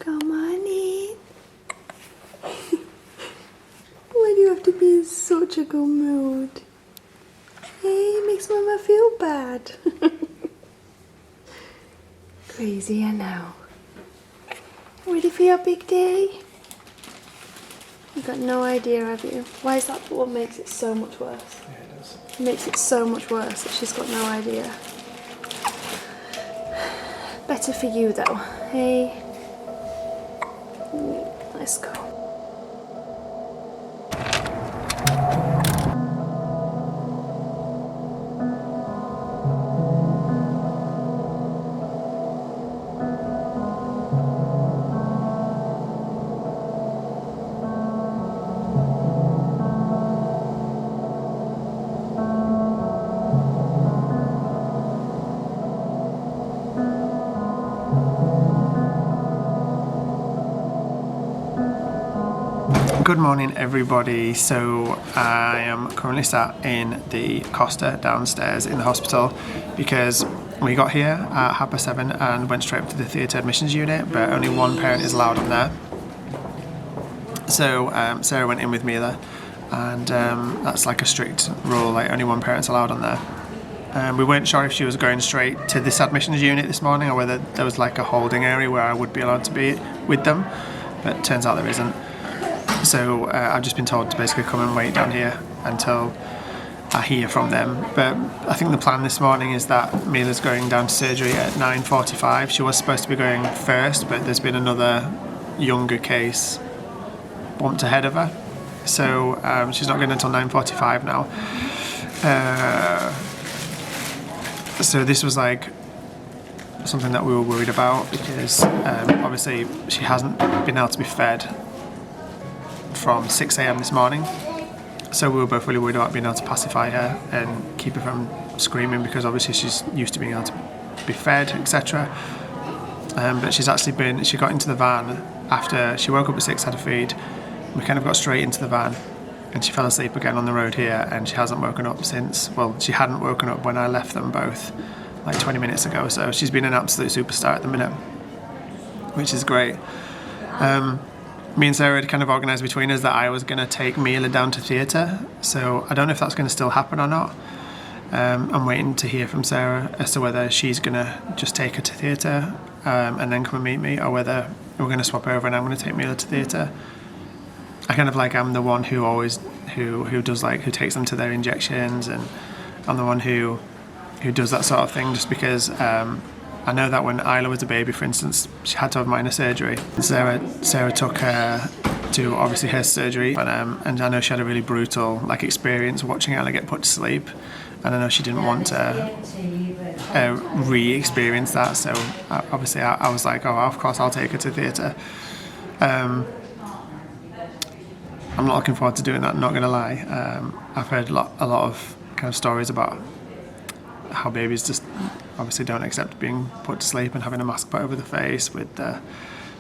Come on in. Why do you have to be in such a good mood? Hey, makes Mama feel bad. Crazy, I know. Ready for your big day? You've got no idea, have you? Why is that what makes it so much worse? Yeah, it does. It makes it so much worse that she's got no idea. Better for you though, hey? Let's go. Good morning everybody. So I am currently sat in the Costa downstairs in the hospital because we got here at 7:30 and went straight up to the theatre admissions unit, but only one parent is allowed in there. So Sarah went in with Mila, and that's like a strict rule, like only one parent's allowed on there. We weren't sure if she was going straight to this admissions unit this morning or whether there was like a holding area where I would be allowed to be with them, but turns out there isn't. So I've just been told to basically come and wait down here until I hear from them. But I think the plan this morning is that Mila's going down to surgery at 9:45. She was supposed to be going first, but there's been another younger case bumped ahead of her. So she's not going until 9:45 now. So this was like something that we were worried about because obviously she hasn't been able to be fed from 6 a.m. this morning, so we were both really worried about being able to pacify her and keep her from screaming because obviously she's used to being able to be fed, etc. But she got into the van after she woke up at 6, had a feed. We kind of got straight into the van and she fell asleep again on the road here, and she hasn't woken up since. Well, she hadn't woken up when I left them both like 20 minutes ago, so she's been an absolute superstar at the minute, which is great. Me and Sarah had kind of organised between us that I was going to take Mila down to theatre, so I don't know if that's going to still happen or not. I'm waiting to hear from Sarah as to whether she's going to just take her to theatre and then come and meet me, or whether we're going to swap over and I'm going to take Mila to theatre. I kind of like I'm the one who always who takes them to their injections, and I'm the one who does that sort of thing just because I know that when Isla was a baby, for instance, she had to have minor surgery. Sarah took her to obviously her surgery, and I know she had a really brutal experience watching Isla get put to sleep, and I know she didn't want to re-experience that. So obviously I was like, oh, of course I'll take her to theatre. I'm not looking forward to doing that, not gonna lie. I've heard a lot of kind of stories about how babies just obviously don't accept being put to sleep and having a mask put over the face with the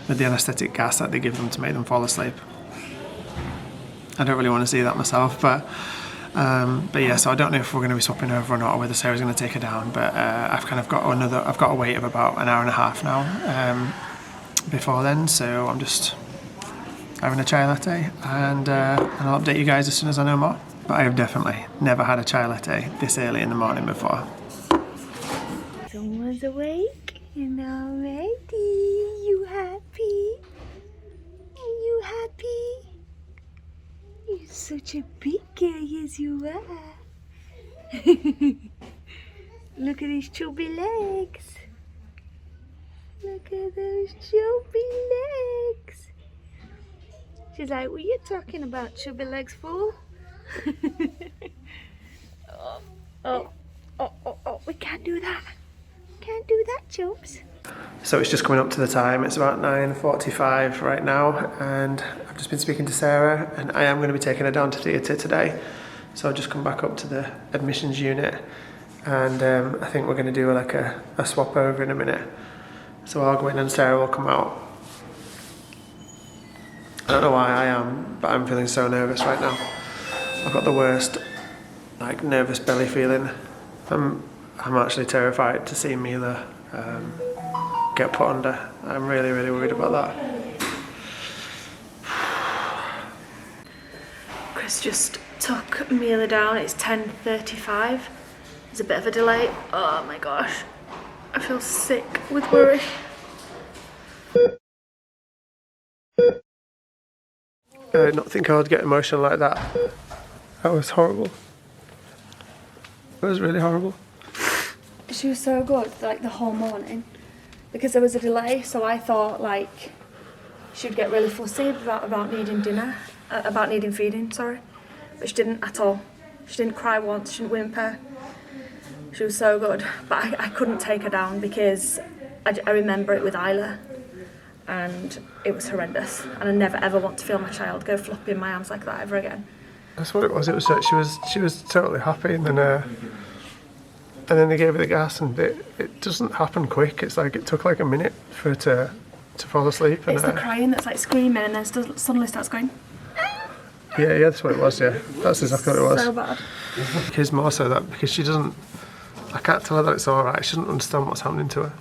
anaesthetic gas that they give them to make them fall asleep. I don't really want to see that myself, but yeah, so I don't know if we're going to be swapping over or not, or whether Sarah's going to take her down, but I've got a wait of about an hour and a half now before then, so I'm just having a chai latte, and I'll update you guys as soon as I know more. But I have definitely never had a chai latte this early in the morning before. Someone's awake and already. You happy? Are you happy? You're such a big girl, yes you are. Look at these chubby legs. Look at those chubby legs. She's like, what are you talking about, chubby legs, fool? Oh, we can't do that. Can't do that, chubs. So it's just coming up to the time. It's about 9:45 right now, and I've just been speaking to Sarah, and I am going to be taking her down to theatre today. So I'll just come back up to the admissions unit, and I think we're going to do like a swap over in a minute. So I'll go in and Sarah will come out. I don't know why I am, but I'm feeling so nervous right now. I've got the worst nervous belly feeling. I'm actually terrified to see Mila get put under. I'm really worried about that. Chris just took Mila down. It's 10:35. There's a bit of a delay. Oh my gosh. I feel sick with worry. I did not think I would get emotional like that. That was horrible. It was really horrible. She was so good, like the whole morning, because there was a delay, so I thought like she'd get really fussy about needing dinner, about needing feeding, sorry. But she didn't at all. She didn't cry once, she didn't whimper. She was so good, but I couldn't take her down because I remember it with Isla, and it was horrendous, and I never ever want to feel my child go floppy in my arms like that ever again. That's what it was. It was like she was totally happy, and then they gave her the gas, and it doesn't happen quick. It's like it took like a minute for her to fall asleep. And, it's the crying that's like screaming, and then suddenly starts going. Yeah, that's what it was. Yeah, that's exactly what it was. So bad. Because more so that because she doesn't. I can't tell her that it's all right. She doesn't understand what's happening to her,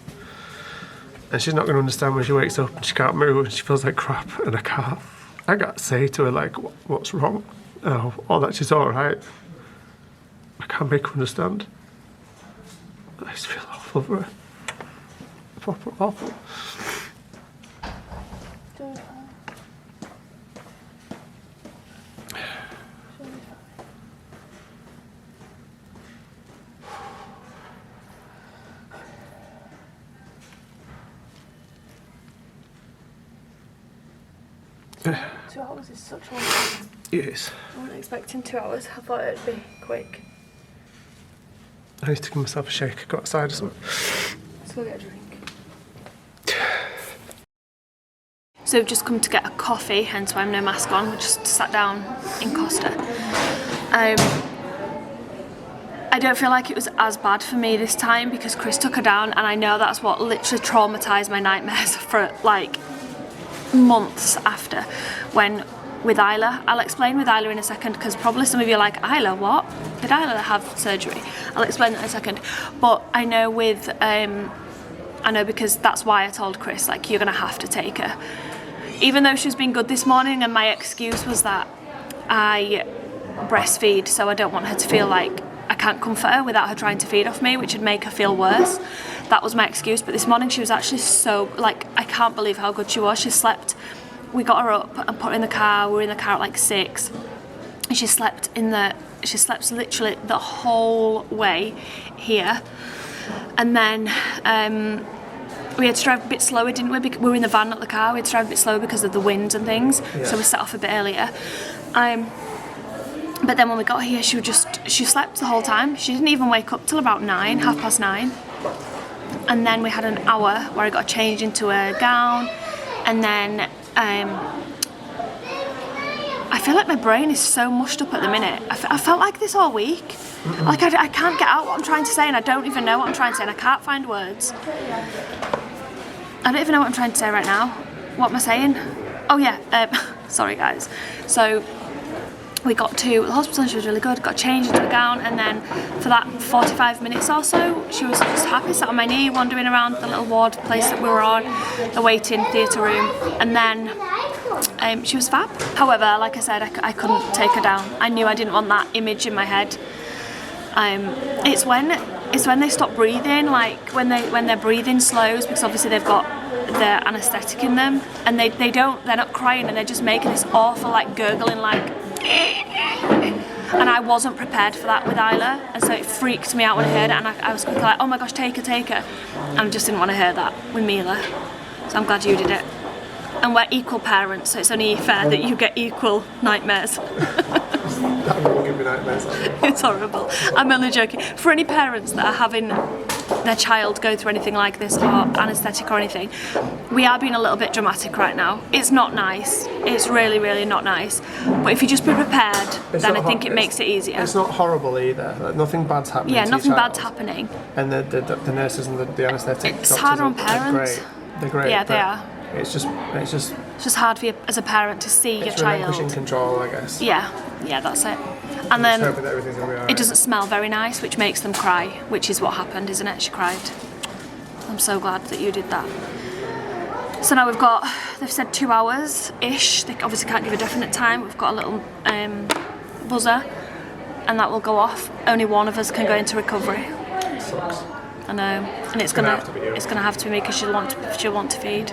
and she's not going to understand when she wakes up and she can't move and she feels like crap, and I can't say to her like what's wrong, or that she's all right. I can't make her understand. I just feel awful for her. Proper awful. Two hours is such a long time. Yes. I wasn't expecting 2 hours. I thought it'd be quick. I need to give myself a shake, go outside or something. Let's go get a drink. So we've just come to get a coffee, hence why I'm no mask on. We just sat down in Costa. I don't feel like it was as bad for me this time because Chris took her down, and I know that's what literally traumatised my nightmares for like months after when with Isla. I'll explain with Isla in a second because probably some of you are like, Isla, what? Did Isla have surgery? I'll explain that in a second. But I know with, I know because that's why I told Chris, like, you're going to have to take her. Even though she's been good this morning, and my excuse was that I breastfeed, so I don't want her to feel like I can't comfort her without her trying to feed off me, which would make her feel worse. That was my excuse. But this morning she was actually so, like, I can't believe how good she was. She slept. We got her up and put her in the car. We were in the car at like 6. And she slept literally the whole way here. And then we had to drive a bit slower, didn't we? We were in the van, not the car. We had to drive a bit slower because of the winds and things. Yeah. So we set off a bit earlier. But then when we got here, she slept the whole time. She didn't even wake up till about 9, 9:30. And then we had an hour where I got changed into a gown, and then I feel like my brain is so mushed up at the minute. I felt like this all week. Like I can't get out what I'm trying to say, and I don't even know what I'm trying to say, and I can't find words. I don't even know what I'm trying to say right now. What am I saying? Oh yeah, sorry guys. So we got to the hospital and she was really good, got changed into a gown, and then for that 45 minutes or so, she was just happy, sat on my knee, wandering around the little ward place that we were on, the waiting theatre room, and then she was fab. However, like I said, I couldn't take her down. I knew I didn't want that image in my head. It's when they stop breathing, like when their breathing slows, because obviously they've got their anaesthetic in them, and they're not crying, and they're just making this awful like gurgling like. And I wasn't prepared for that with Isla, and so it freaked me out when I heard it, and I was quickly like, oh my gosh, take her, and I just didn't want to hear that with Mila. So I'm glad you did it. And we're equal parents, so it's only fair that you get equal nightmares. That won't give me nightmares. It's horrible. I'm only joking. For any parents that are having their child go through anything like this, or anaesthetic or anything, we are being a little bit dramatic right now. It's not nice. It's really, really not nice. But if you just be prepared, then I think it makes it easier. It's not horrible either. Like, nothing bad's happening. Yeah, to nothing your child. bad's happening. And the nurses and the anaesthetic. It's hard on parents. They're great. Yeah, they are. It's just hard for you as a parent to see your child. It's relinquishing control, I guess. Yeah, that's it. And then it doesn't smell very nice, which makes them cry, which is what happened, isn't it? She cried. I'm so glad that you did that. So now they've said 2 hours-ish. They obviously can't give a definite time. We've got a little buzzer, and that will go off. Only one of us can go into recovery. Sucks. I know, and it's gonna have to be me because she'll want to feed.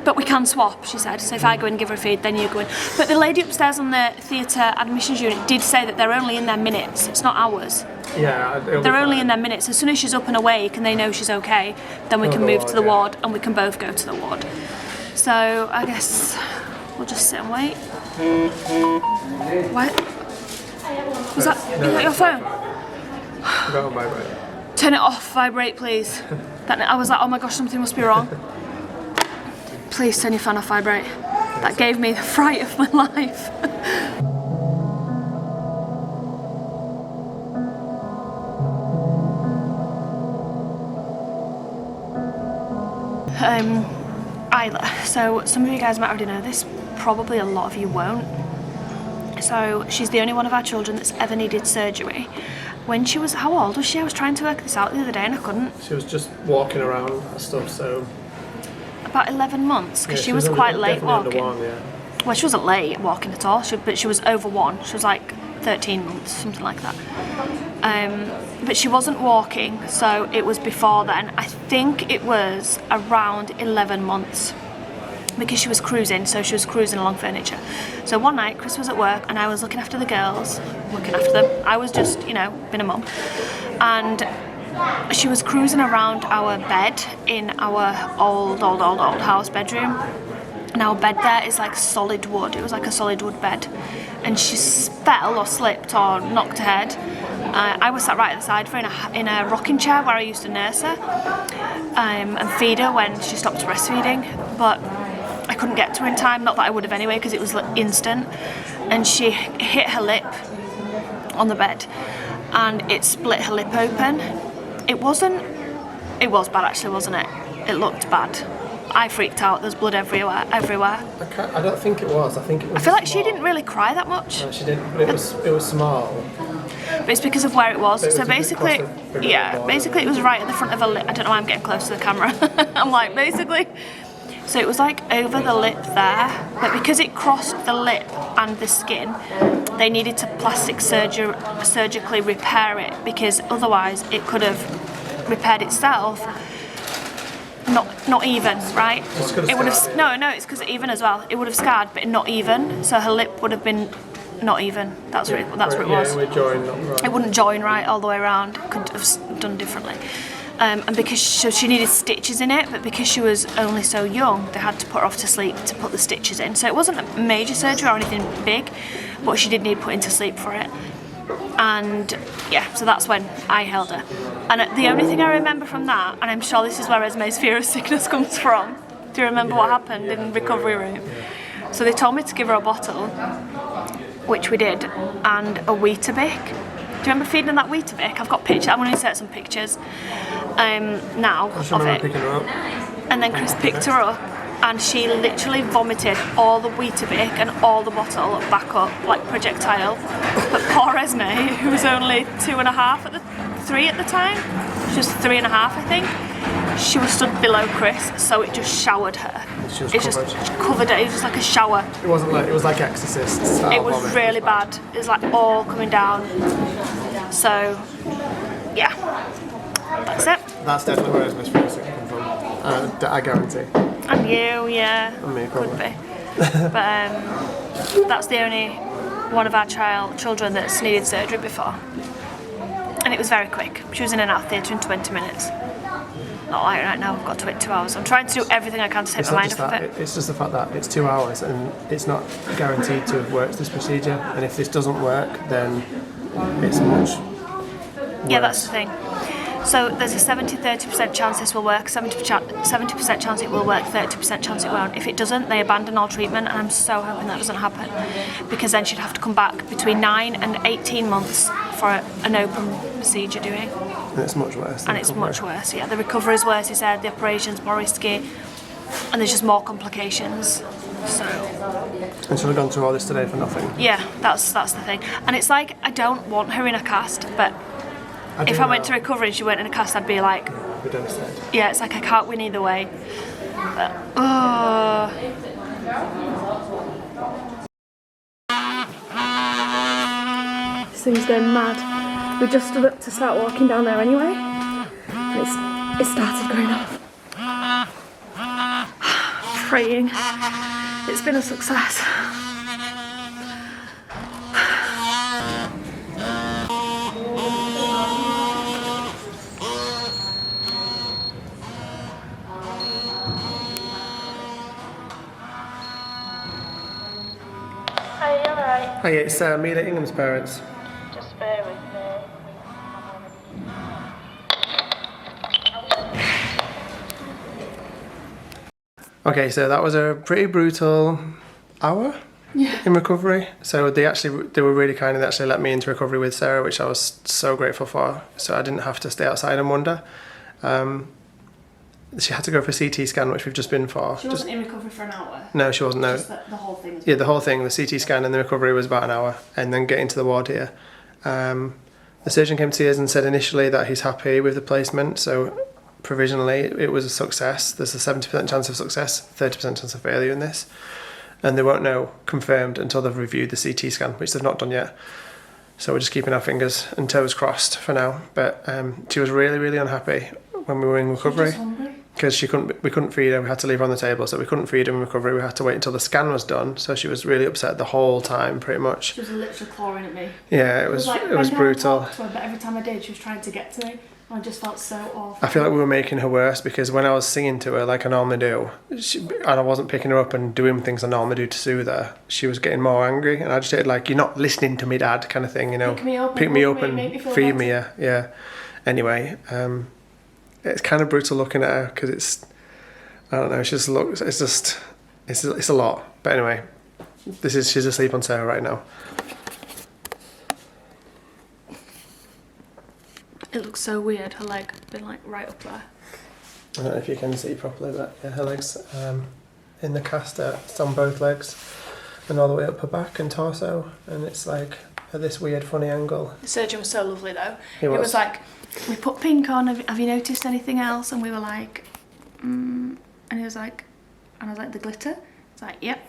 But we can swap, she said. So if I go in and give her a feed, then you go in. But the lady upstairs on the theatre admissions unit did say that they're only in their minutes. It's not hours. Yeah, they're only in their minutes. As soon as she's up and awake and they know she's okay, then we can move to the ward and we can both go to the ward. So I guess we'll just sit and wait. What? Is that your phone? Go on vibrate. Turn it off, vibrate please. I was like, oh my gosh, something must be wrong. Please turn your phone off, vibrate. That gave me the fright of my life. Isla. So some of you guys might already know this, probably a lot of you won't. So she's the only one of our children that's ever needed surgery. When she was, how old was she? I was trying to work this out the other day and I couldn't. She was just walking around and stuff, so... About 11 months, because she was quite late walking. Well, she wasn't late walking at all, but she was over 1. She was like 13 months, something like that. But she wasn't walking, so it was before then. I think it was around 11 months, because she was cruising, so she was cruising along furniture. So one night, Chris was at work, and I was looking after the girls, I was just, you know, being a mum. And she was cruising around our bed in our old house bedroom. And our bed there is like solid wood. It was like a solid wood bed. And she fell or slipped or knocked her head. I was sat right at the side of her in a rocking chair where I used to nurse her and feed her when she stopped breastfeeding. But I couldn't get to her in time, not that I would have anyway, because it was instant. And she hit her lip on the bed and it split her lip open. It was bad actually, wasn't it? It looked bad. I freaked out, there's blood everywhere. I don't think it was, I think it was I feel like she didn't really cry that much. No, she didn't, but it was small. But it's because of where it was. So basically, basically it was right at the front of her lip. I don't know why I'm getting close to the camera. I'm like, basically. So it was like over the lip there, but because it crossed the lip and the skin, they needed to plastic surgically repair it, because otherwise it could have repaired itself. Not even, right? It would have no, it's because even as well. It would have scarred, but not even. So her lip would have been not even. That's what it was. It wouldn't join right all the way around. Could have done differently. And because she needed stitches in it, but because she was only so young, they had to put her off to sleep to put the stitches in. So it wasn't a major surgery or anything big, but she did need put into sleep for it. And yeah, so that's when I held her. And the only thing I remember from that, and I'm sure this is where Esme's fear of sickness comes from. Do you remember what happened in the recovery room? So they told me to give her a bottle, which we did, and a Weetabix. Do you remember feeding that Weetabix? I've got pictures. I'm going to insert some pictures now of it. Picking her up. And then Chris picked her up, and she literally vomited all the Weetabix and all the bottle back up like projectile. But poor Esme, who was only 3 at the time, she was 3.5 I think. She was stood below Chris, so it just showered her. She was covered her. It was just like a shower. It was like Exorcist. It was really bad. It was like all coming down. So yeah, that's it. That's definitely where Esme's fear of sickness comes from. I guarantee. And you, yeah. And me, could be. But that's the only one of our children that's needed surgery before. And it was very quick. She was in and out of theatre in 20 minutes. Not like right now, I've got to wait 2 hours. I'm trying to do everything I can to take my mind off of it. It's just the fact that it's 2 hours and it's not guaranteed to have worked this procedure. And if this doesn't work, then it's much worse. Yeah, that's the thing. So there's a 70-30% chance this will work, 70% chance it will work, 30% chance it won't. If it doesn't, they abandon all treatment, and I'm so hoping that doesn't happen, because then she'd have to come back between 9 and 18 months for an open procedure doing. And it's much worse. And it's much worse, yeah. The recovery's worse, he said, the operation's more risky, and there's just more complications. So. And she'll have gone through all this today for nothing. Yeah, that's the thing. And it's like, I don't want her in a cast, but if I went to recovery and she went in a cast, I'd be like, be devastated. Yeah, it's like I can't win either way. But, so he's going mad. We just stood up to start walking down there anyway, and it started going off. Praying. It's been a success. Hi, it's Mila Ingham's parents. Just bear with me. Okay, so that was a pretty brutal hour in recovery. So they were really kind and they actually let me into recovery with Sarah, which I was so grateful for. So I didn't have to stay outside and wonder. She had to go for a CT scan, which we've just been for. She wasn't in recovery for an hour. No, she wasn't. No. Just the whole thing. Yeah, the whole thing, the CT scan and the recovery was about an hour, and then getting to the ward here. The surgeon came to see us and said initially that he's happy with the placement, so provisionally it was a success. There's a 70% chance of success, 30% chance of failure in this, and they won't know confirmed until they've reviewed the CT scan, which they've not done yet. So we're just keeping our fingers and toes crossed for now. But she was really, really unhappy when we were in recovery. She was hungry. Because we couldn't feed her, we had to leave her on the table, so we couldn't feed her in recovery, we had to wait until the scan was done, so she was really upset the whole time, pretty much. She was literally clawing at me. Yeah, it was brutal. But every time I did, she was trying to get to me, and I just felt so awful. I feel like we were making her worse, because when I was singing to her like I normally do, and I wasn't picking her up and doing things I normally do to soothe her, she was getting more angry, and I just said, like, you're not listening to me, Dad, kind of thing, you know. Pick me up and feed me, yeah. Anyway, it's kind of brutal looking at her, because it's, I don't know, it's a lot. But anyway, she's asleep on Sarah right now. It looks so weird, her leg been like right up there. I don't know if you can see properly, but yeah, her legs in the caster, it's on both legs and all the way up her back and torso, and it's like at this weird funny angle. The surgeon was so lovely though. He was. It was like, we put pink on, have you noticed anything else? And we were like, and he was like, and I was like, the glitter? It's like, yep.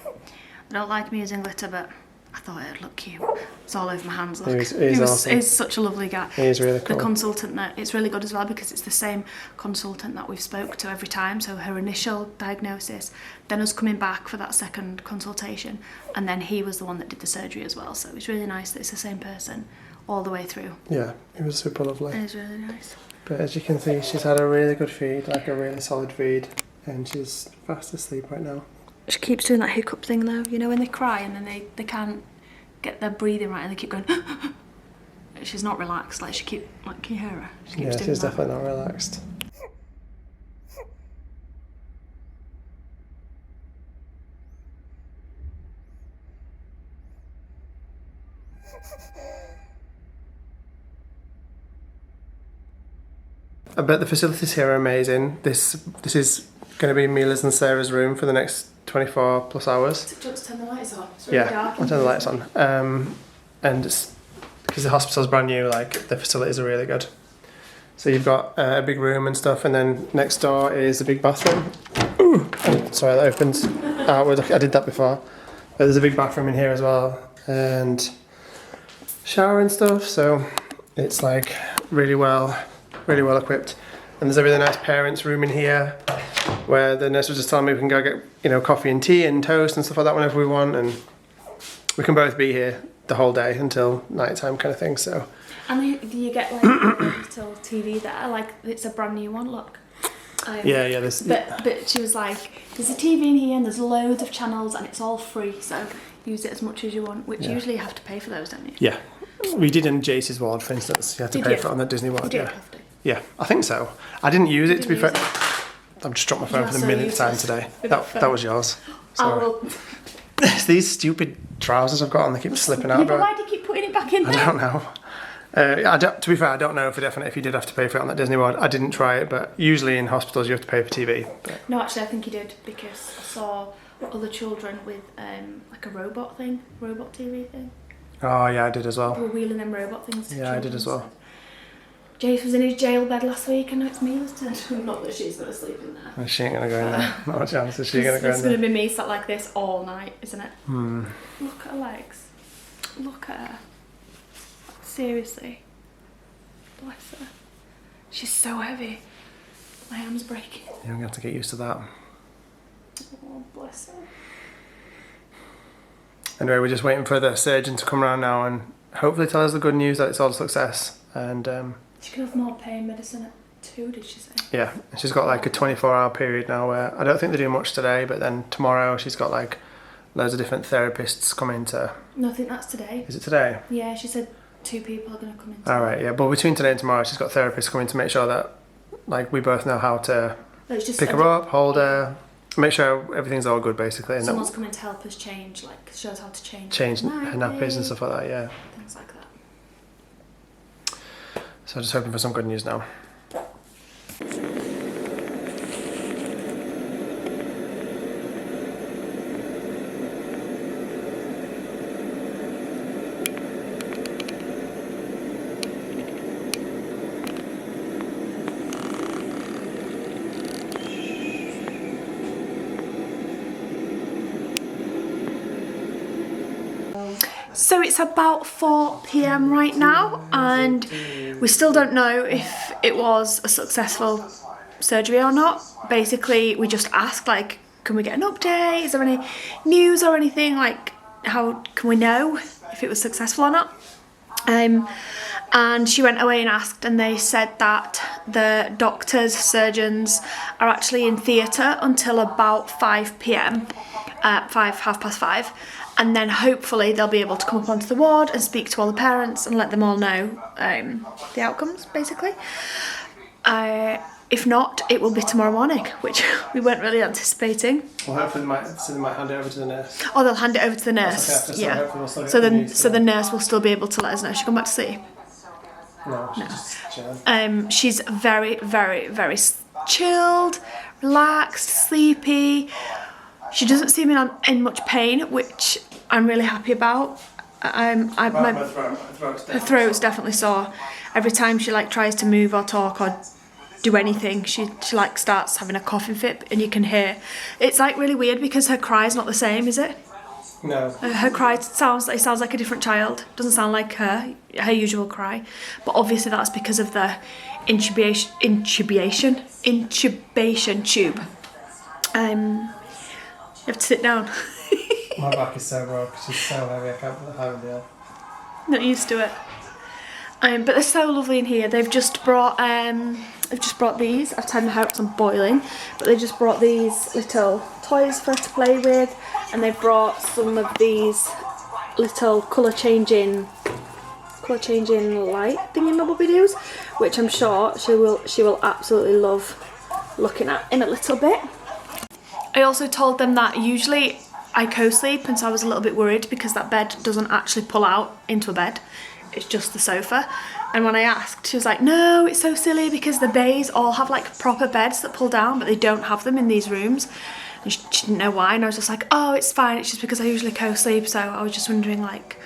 I don't like me using glitter, but I thought it'd look cute. It's all over my hands, look. He's such a lovely guy. He is really cool. The consultant there, it's really good as well because it's the same consultant that we've spoke to every time. So her initial diagnosis, then us coming back for that second consultation, and then he was the one that did the surgery as well. So it's really nice that it's the same person all the way through. Yeah, it was super lovely. It was really nice. But as you can see, she's had a really good feed, like a really solid feed, and she's fast asleep right now. She keeps doing that hiccup thing though, you know, when they cry and then they can't get their breathing right and they keep going. She's not relaxed, like can you hear her? She keeps doing she's that. definitely not relaxed. I bet the facilities here are amazing. This is going to be Mila's and Sarah's room for the next 24 plus hours. Do you want to turn the lights on? It's really dark. I'll turn the lights on. And it's, because the hospital's brand new, like the facilities are really good. So you've got a big room and stuff, and then next door is a big bathroom. Ooh, sorry, that opens outward. I did that before. But there's a big bathroom in here as well, and shower and stuff. So it's like really well equipped. And there's a really nice parents' room in here, where the nurse was just telling me we can go get coffee and tea and toast and stuff like that whenever we want, and we can both be here the whole day until night time kind of thing. So. And you get like a little TV there, like it's a brand new one. Look. Yeah. But she was like, there's a TV in here and there's loads of channels and it's all free, so use it as much as you want. Which usually you have to pay for those, don't you? Yeah, we did in Jace's ward, for instance. You had to pay for it on the Disney ward. You did have to. Yeah, I think so. I didn't use it to be fair. I've just dropped my phone for the millionth time today. That was yours. Sorry. It's these stupid trousers I've got on, they keep slipping out. But why do you keep putting it back in there? I don't know. To be fair, I don't know for definite if you did have to pay for it on that Disney ward. I didn't try it, but usually in hospitals you have to pay for TV. But. No, actually I think you did, because I saw other children with like a robot TV thing. Oh yeah, I did as well. They were wheeling them robot things to I did as well. Jace was in his jail bed last week and now it's Mila's turn. Not that she's going to sleep in there. She ain't going to go in there. Not a chance is she going to go in there. It's going to be me sat like this all night, isn't it? Look at her legs. Look at her. That's Seriously. Bless her. She's so heavy. My arm's breaking. Yeah, I'm gonna have to get used to that. Oh, bless her. Anyway, we're just waiting for the surgeon to come around now and hopefully tell us the good news that it's all a success. And she could have more pain medicine at 2, did she say? yeah, she's got like a 24-hour period now where I don't think they do much today, but then tomorrow she's got like loads of different therapists coming to... No, I think that's today. Is it today? Yeah, she said 2 people are going to come in. Alright, yeah, but between today and tomorrow she's got therapists coming to make sure that like we both know how to pick her up, hold her, make sure everything's all good basically. And someone's coming to help us change, like show us how to change her nappies and stuff like that, yeah. Things like that. So just hoping for some good news now. So it's about 4 p.m. right now, and we still don't know if it was a successful surgery or not. Basically, we just asked, like, can we get an update? Is there any news or anything? Like, how can we know if it was successful or not? And she went away and asked, and they said that the doctors, surgeons are actually in theatre until about 5 p.m, half past 5. And then hopefully they'll be able to come up onto the ward and speak to all the parents and let them all know the outcomes, basically. If not, it will be tomorrow morning, which we weren't really anticipating. Well, hopefully they might hand it over to the nurse. Oh, they'll hand it over to the nurse. Okay, yeah. So the nurse will still be able to let us know. She come back to sleep. No, she's just chilling. She's very, very, very chilled, relaxed, sleepy. She doesn't seem in much pain, which I'm really happy about. Her throat's definitely sore. Every time she like tries to move or talk or do anything, she like starts having a coughing fit, and you can hear. It's like really weird because her cry's not the same, is it? No. Her cry sounds like a different child. Doesn't sound like her usual cry, but obviously that's because of the intubation tube. You have to sit down. My back is so broke. She's so heavy. I can't put the high deal. Not used to it. But they're so lovely in here. They've just brought these. I've tied my hair up, so I'm boiling. But they just brought these little toys for her to play with, and they've brought some of these little colour changing light thingy-mabobby-doos, which I'm sure she will absolutely love looking at in a little bit. I also told them that usually I co-sleep, and so I was a little bit worried because that bed doesn't actually pull out into a bed. It's just the sofa. And when I asked, she was like, no, it's so silly because the bays all have like proper beds that pull down, but they don't have them in these rooms. And she didn't know why, and I was just like, oh, it's fine, it's just because I usually co-sleep, so I was just wondering, like,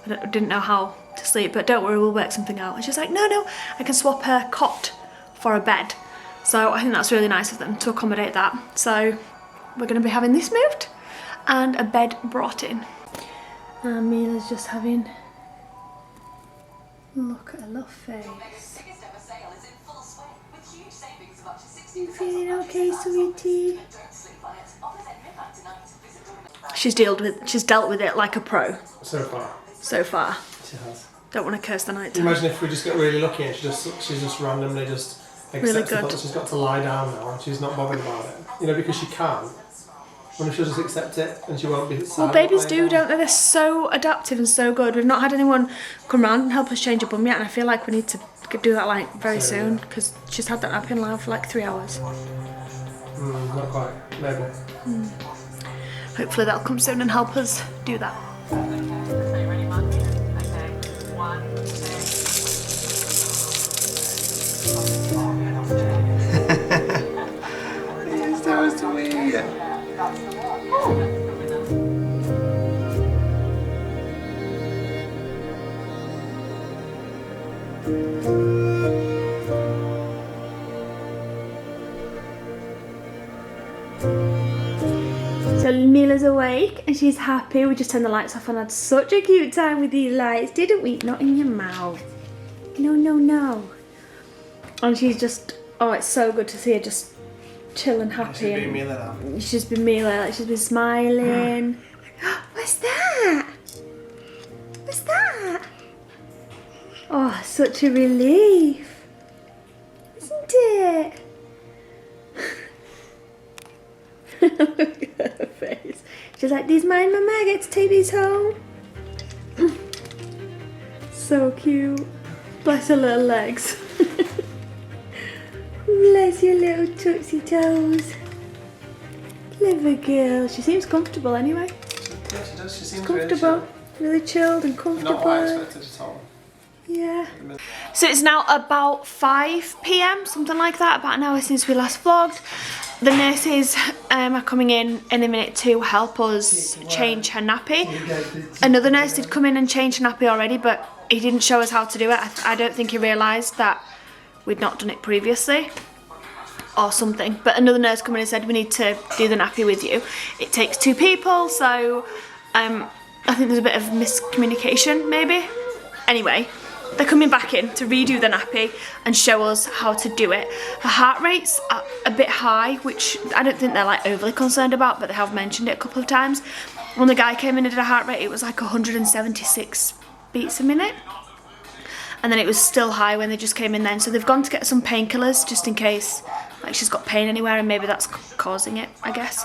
I didn't know how to sleep, but don't worry, we'll work something out. And she's like, no, I can swap her cot for a bed. So I think that's really nice of them to accommodate that. So we're going to be having this moved and a bed brought in. And Mila's just having a look at her little face. You feeling okay, sweetie? She's dealt with it like a pro. So far. She has. Don't want to curse the night. Can you imagine if we just get really lucky and she's just randomly just accepts the fact that she's got to lie down now and she's not bothered about it. You know, because she can. When she'll just accept it and she won't be sad. Well, babies do, don't they? They're so adaptive and so good. We've not had anyone come round and help us change a bum yet, and I feel like we need to do that like very soon, because she's had that napkin now for like 3 hours. Not quite. Maybe. Hopefully that'll come soon and help us do that. Ready, Mark? Okay, 1, 2. It's so sweet. So Mila's awake and she's happy. We just turned the lights off and had such a cute time with these lights, didn't we? Not in your mouth. No, no, no. And she's just, oh, it's so good to see her just chill and happy. She's been Mila now. She's been Mila, like she's been smiling. What's that? What's that? Oh, such a relief. Isn't it? Look at her face. She's like, these mine, Mama, I get to take these home. So cute. Bless her little legs. Bless your little tootsie toes. Clever girl. She seems comfortable anyway. Yeah, she does. She seems Comfortable. Really chilled and comfortable. Not what I expected at all. Yeah. So it's now about 5 PM, something like that, about an hour since we last vlogged. The nurses are coming in a minute to help us change her nappy. Another nurse did come in and change her nappy already, but he didn't show us how to do it. I don't think he realised that we'd not done it previously or something. But another nurse came in and said, we need to do the nappy with you. It takes 2 people, so I think there's a bit of miscommunication maybe. Anyway, they're coming back in to redo the nappy and show us how to do it. Her heart rate's a bit high, which I don't think they're like overly concerned about, but they have mentioned it a couple of times. When the guy came in and did a heart rate, it was like 176 beats a minute. And then it was still high when they just came in then. So they've gone to get some painkillers just in case like she's got pain anywhere and maybe that's causing it, I guess.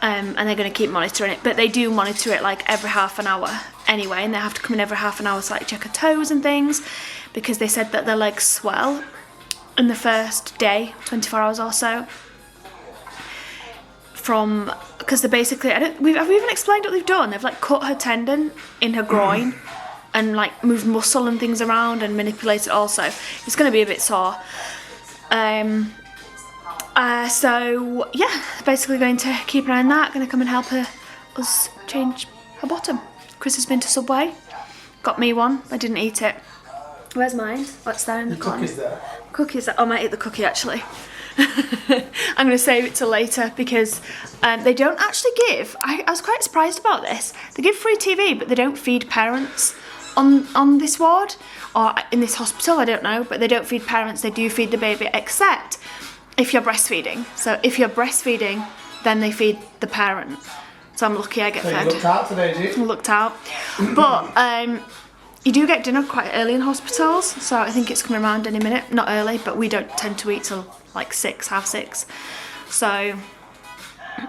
And they're going to keep monitoring it, but they do monitor it like every half an hour anyway, and they have to come in every half an hour to like check her toes and things, because they said that their legs swell in the first day, 24 hours or so, from, because they're basically, have we even explained what they've done? They've like cut her tendon in her groin and like moved muscle and things around and manipulated also. It's going to be a bit sore. So yeah, basically going to keep an eye on that, going to come and help us change her bottom. Chris has been to Subway, got me one, I didn't eat it. Where's mine? What's there in the corner? Cookies there. Cookies there, oh, I might eat the cookie actually. I'm going to save it till later because they don't actually give, I was quite surprised about this, they give free TV but they don't feed parents on this ward, or in this hospital, I don't know, but they don't feed parents, they do feed the baby, except if you're breastfeeding. So if you're breastfeeding, then they feed the parent. So I'm lucky I get fed. You looked out today, did you? I looked out. But you do get dinner quite early in hospitals, so I think it's coming around any minute. Not early, but we don't tend to eat till like 6, half 6. So I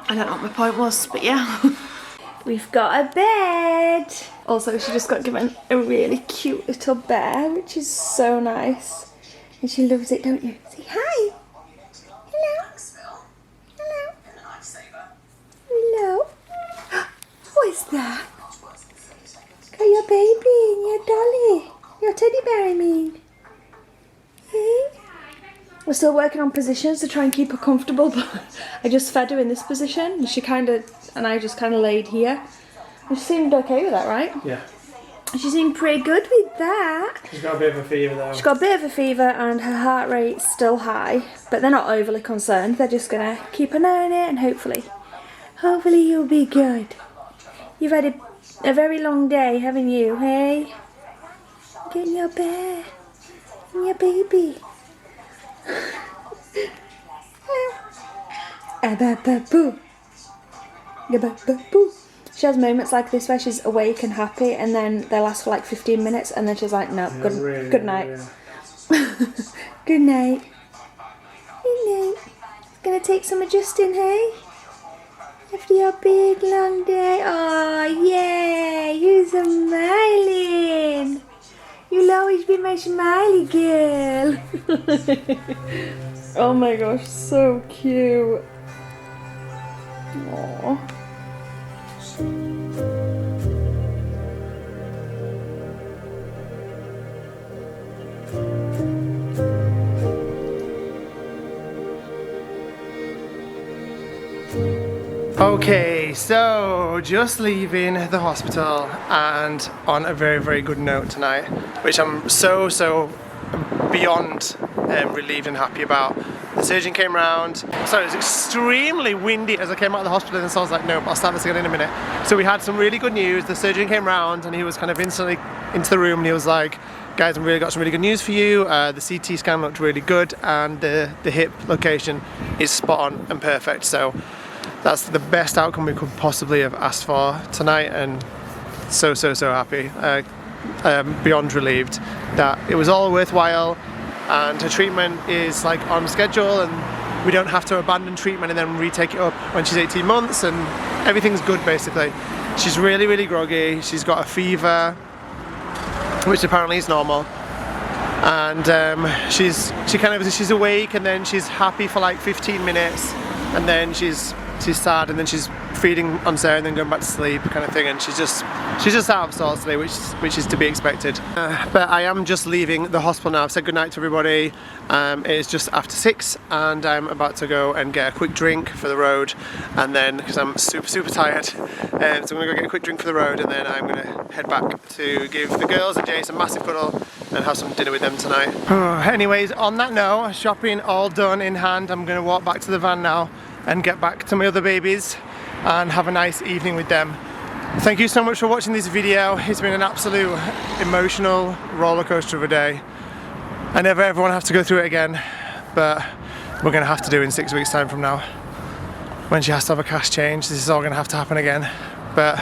don't know what my point was, but yeah. We've got a bed. Also, she just got given a really cute little bear, which is so nice. And she loves it, don't you? Say hi. Hello. Hello. Hello. What's that? Got your baby and your dolly. Your teddy bear, I mean. Hey? We're still working on positions to try and keep her comfortable, but I just fed her in this position and I just kind of laid here. And she seemed okay with that, right? Yeah. She seemed pretty good with that. She's got a bit of a fever though. She's got a bit of a fever and her heart rate's still high, but they're not overly concerned. They're just gonna keep an eye on it and hopefully you'll be good. You've had a very long day, haven't you, hey? Getting your bear and your baby. She has moments like this where she's awake and happy, and then they last for like 15 minutes, and then she's like, no, good night. Yeah. Good night. Good night. It's gonna take some adjusting, hey? After your big long day. Oh, yay! You're smiling. You'll always be my smiley girl. Oh my gosh, so cute. Aww. Okay, so just leaving the hospital and on a very, very good note tonight, which I'm so beyond relieved and happy about. The surgeon came round. So it was extremely windy as I came out of the hospital, and so I was like, nope, I'll start this again in a minute. So we had some really good news. The surgeon came round and he was kind of instantly into the room and he was like, guys, I've really got some really good news for you. The CT scan looked really good and the hip location is spot on and perfect. So that's the best outcome we could possibly have asked for tonight, and so happy. Beyond relieved that it was all worthwhile, and her treatment is like on schedule, and we don't have to abandon treatment and then retake it up when she's 18 months, and everything's good basically. She's really groggy. She's got a fever, which apparently is normal, and she's awake, and then she's happy for like 15 minutes, and then she's sad, and then she's feeding on Sarah and then going back to sleep kind of thing, and she's just out of sorts today, which is to be expected. But I am just leaving the hospital now. I've said goodnight to everybody. It is just after 6 and I'm about to go and get a quick drink for the road, and then because I'm super tired, so I'm gonna go get a quick drink for the road, and then I'm gonna head back to give the girls and Jace a massive cuddle and have some dinner with them tonight. Anyways, on that note, shopping all done in hand, I'm gonna walk back to the van now and get back to my other babies and have a nice evening with them. Thank you so much for watching this video. It's been an absolute emotional roller coaster of a day. I never ever want to have to go through it again, but we're going to have to do in 6 weeks time from now. When she has to have a cash change, this is all going to have to happen again. But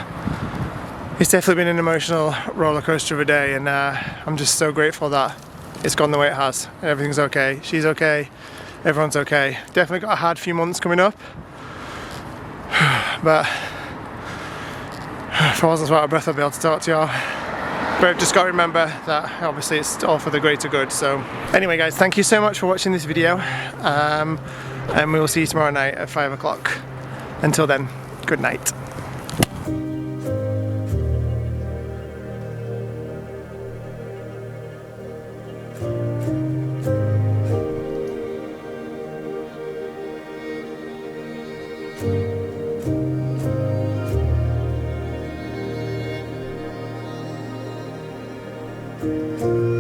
it's definitely been an emotional roller coaster of a day, and I'm just so grateful that it's gone the way it has. Everything's okay, she's okay, everyone's okay. Definitely got a hard few months coming up, but if I wasn't so out of breath I'd be able to talk to y'all. But I've just got to remember that obviously it's all for the greater good. So anyway guys, thank you so much for watching this video, and we will see you tomorrow night at 5 o'clock. Until then, good night. Thank you.